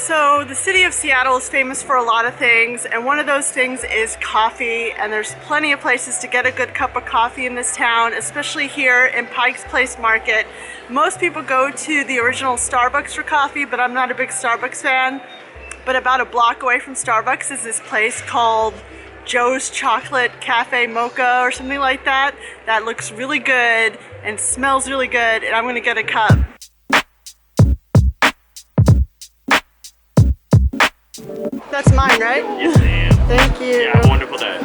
So the city of Seattle is famous for a lot of things, and one of those things is coffee, and there's plenty of places to get a good cup of coffee in this town, especially here in Pike's Place Market. Most people go to the original Starbucks for coffee, but I'm not a big Starbucks fan. But about a block away from Starbucks is this place called Joe's Chocolate Cafe Mocha or something like that. That looks really good and smells really good, and I'm gonna get a cup. That's mine, right? Yes, ma'am. Thank you. Yeah, have a wonderful day.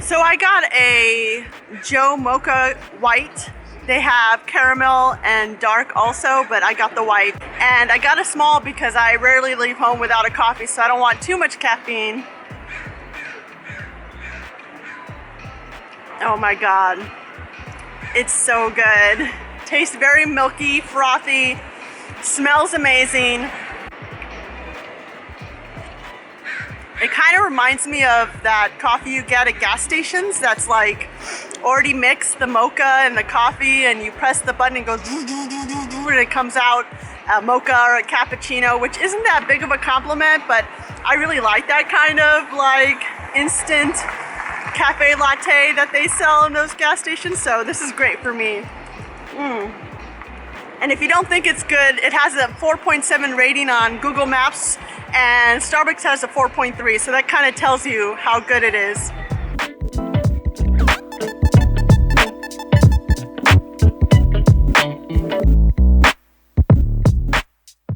So I got a Joe Mocha White. They have caramel and dark also, but I got the white. And I got a small because I rarely leave home without a coffee, so I don't want too much caffeine. Oh my God. It's so good. Tastes very milky, frothy, smells amazing. It kind of reminds me of that coffee you get at gas stations that's like already mixed, the mocha and the coffee, and you press the button and it goes and it comes out a mocha or a cappuccino, which isn't that big of a compliment, but I really like that kind of like instant cafe latte that they sell in those gas stations, so this is great for me. And if you don't think it's good, it has a 4.7 rating on Google Maps, and Starbucks has a 4.3, so that kind of tells you how good it is.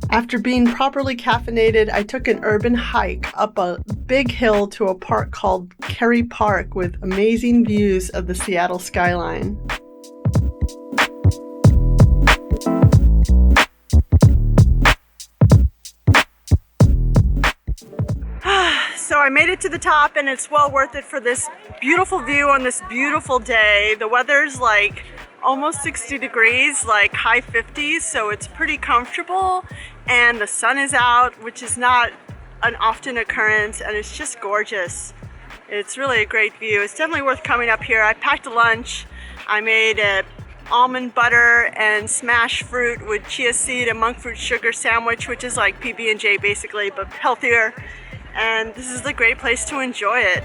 After being properly caffeinated, I took an urban hike up a big hill to a park called Kerry Park with amazing views of the Seattle skyline. So I made it to the top, and it's well worth it for this beautiful view on this beautiful day. The weather's like almost 60 degrees, like high 50s, so it's pretty comfortable, and the sun is out, which is not an often occurrence, and it's just gorgeous. It's really a great view. It's definitely worth coming up here. I packed a lunch. I made a almond butter and smashed fruit with chia seed and monk fruit sugar sandwich, which is like PB&J basically, but healthier. And this is a great place to enjoy it.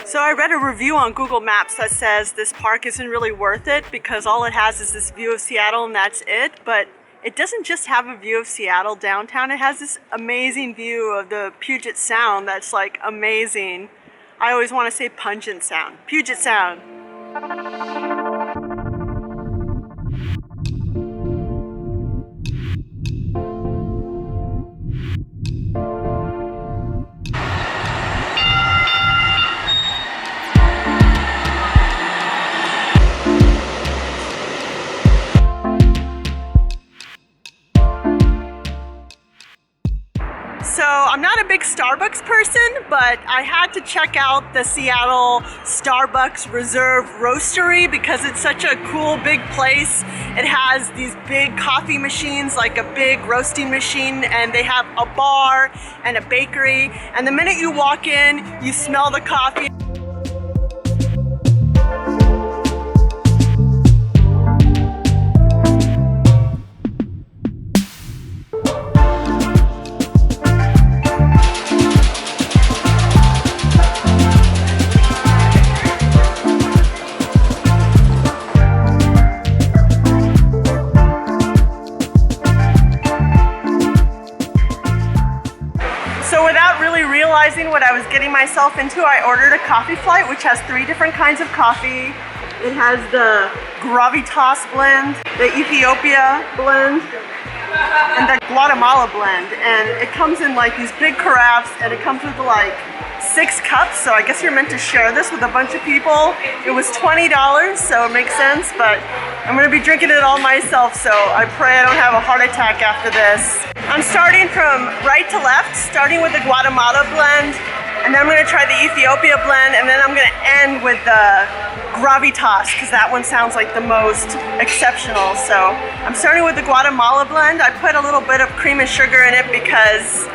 So I read a review on Google Maps that says this park isn't really worth it because all it has is this view of Seattle and that's it. But it doesn't just have a view of Seattle downtown. It has this amazing view of the Puget Sound that's like amazing. I always want to say Pungent Sound. Puget Sound. So I'm not a big Starbucks person, but I had to check out the Seattle Starbucks Reserve Roastery because it's such a cool big place. It has these big coffee machines, like a big roasting machine, and they have a bar and a bakery. And the minute you walk in, you smell the coffee. So without really realizing what I was getting myself into, I ordered a coffee flight, which has 3 different kinds of coffee. It has the Gravitas blend, the Ethiopia blend, and the Guatemala blend. And it comes in like these big carafes, and it comes with like 6 cups. So I guess you're meant to share this with a bunch of people. It was $20, so it makes sense, but I'm gonna be drinking it all myself, so I pray I don't have a heart attack after this. I'm starting from right to left, starting with the Guatemala blend. And then I'm gonna try the Ethiopia blend, and then I'm gonna end with the gravitas, because that one sounds like the most exceptional. So I'm starting with the Guatemala blend. I put a little bit of cream and sugar in it because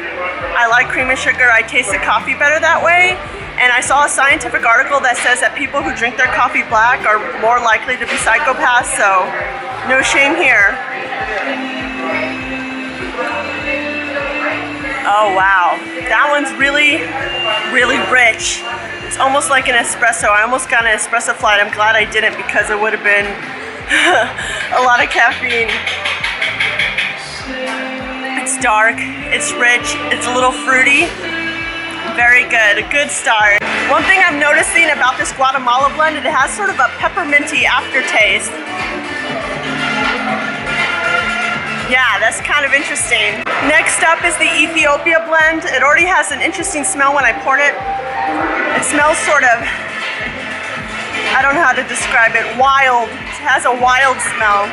I like cream and sugar. I taste the coffee better that way. And I saw a scientific article that says that people who drink their coffee black are more likely to be psychopaths, so no shame here. Oh wow, that one's really, really rich. It's almost like an espresso. I almost got an espresso flight. I'm glad I didn't because it would have been a lot of caffeine. It's dark, it's rich, it's a little fruity. Very good, a good start. One thing I'm noticing about this Guatemala blend, it has sort of a pepperminty aftertaste. Yeah, that's kind of interesting. Next up is the Ethiopia blend. It already has an interesting smell when I poured it. It smells sort of, I don't know how to describe it, wild. It has a wild smell.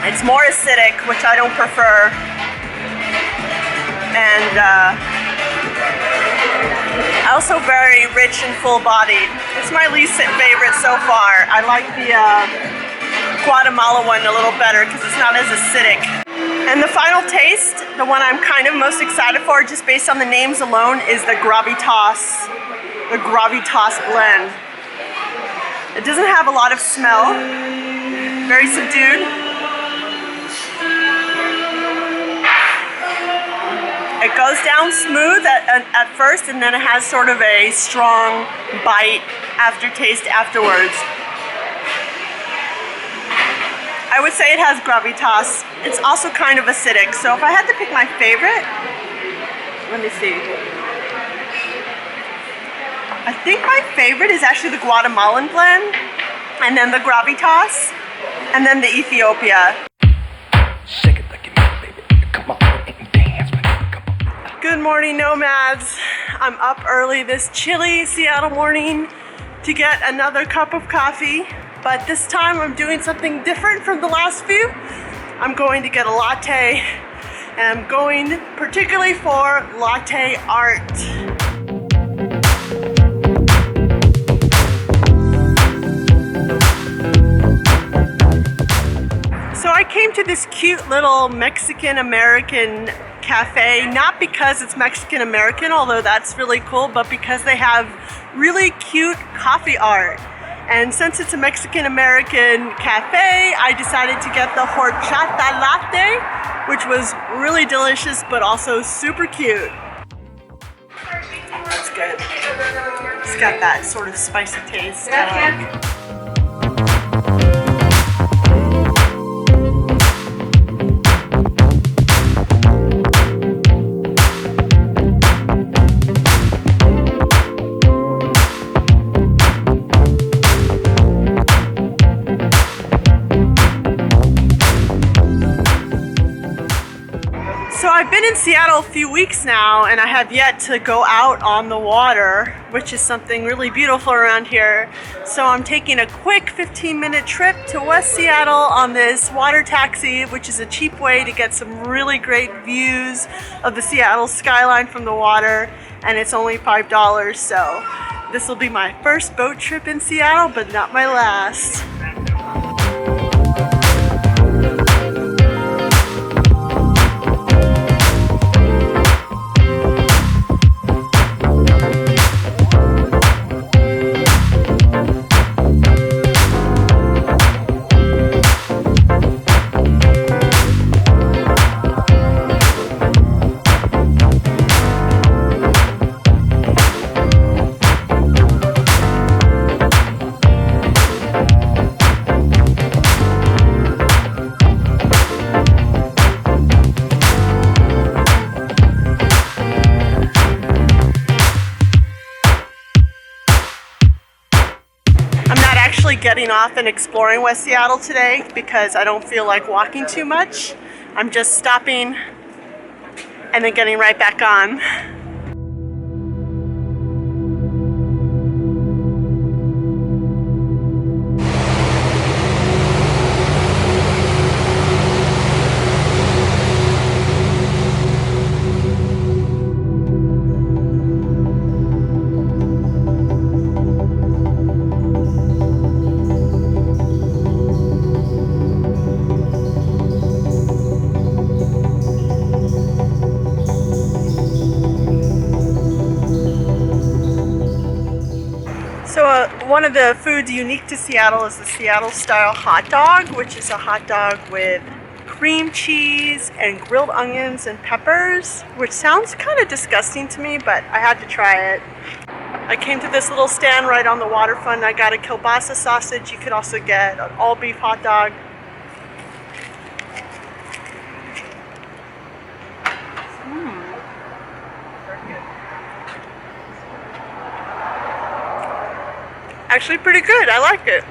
It's more acidic, which I don't prefer. And also very rich and full-bodied. It's my least favorite so far. I like the Guatemala one a little better because it's not as acidic. And the final taste, the one I'm kind of most excited for, just based on the names alone, is the gravitas blend. It doesn't have a lot of smell, very subdued. It goes down smooth at first, and then it has sort of a strong bite aftertaste afterwards. I would say it has gravitas. It's also kind of acidic, so if I had to pick my favorite, let me see. I think my favorite is actually the Guatemalan blend, and then the gravitas, and then the Ethiopia. Shake it like you mean, baby. Come on. Good morning, nomads. I'm up early this chilly Seattle morning to get another cup of coffee, but this time I'm doing something different from the last few. I'm going to get a latte, and I'm going particularly for latte art. So I came to this cute little Mexican-American cafe, not because it's Mexican-American, although that's really cool, but because they have really cute coffee art. And since it's a Mexican-American cafe, I decided to get the horchata latte, which was really delicious, but also super cute. That's good. It's got that sort of spicy taste I like. So I've been in Seattle a few weeks now, and I have yet to go out on the water, which is something really beautiful around here. So I'm taking a quick 15-minute trip to West Seattle on this water taxi, which is a cheap way to get some really great views of the Seattle skyline from the water, and it's only $5. So this will be my first boat trip in Seattle, but not my last. Getting off and exploring West Seattle today because I don't feel like walking too much. I'm just stopping and then getting right back on. One of the foods unique to Seattle is the Seattle style hot dog, which is a hot dog with cream cheese and grilled onions and peppers, which sounds kind of disgusting to me, but I had to try it. I came to this little stand right on the waterfront. I got a kielbasa sausage. You could also get an all beef hot dog. Actually pretty good. I like it.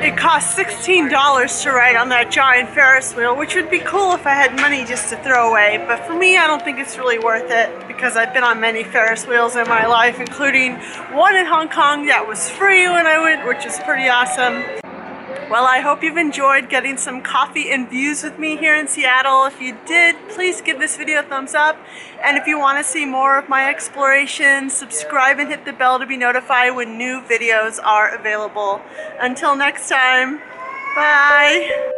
It cost $16 to ride on that giant Ferris wheel, which would be cool if I had money just to throw away. But for me, I don't think it's really worth it because I've been on many Ferris wheels in my life, including one in Hong Kong that was free when I went, which is pretty awesome. Well, I hope you've enjoyed getting some coffee and views with me here in Seattle. If you did, please give this video a thumbs up. And if you want to see more of my explorations, subscribe and hit the bell to be notified when new videos are available. Until next time, bye.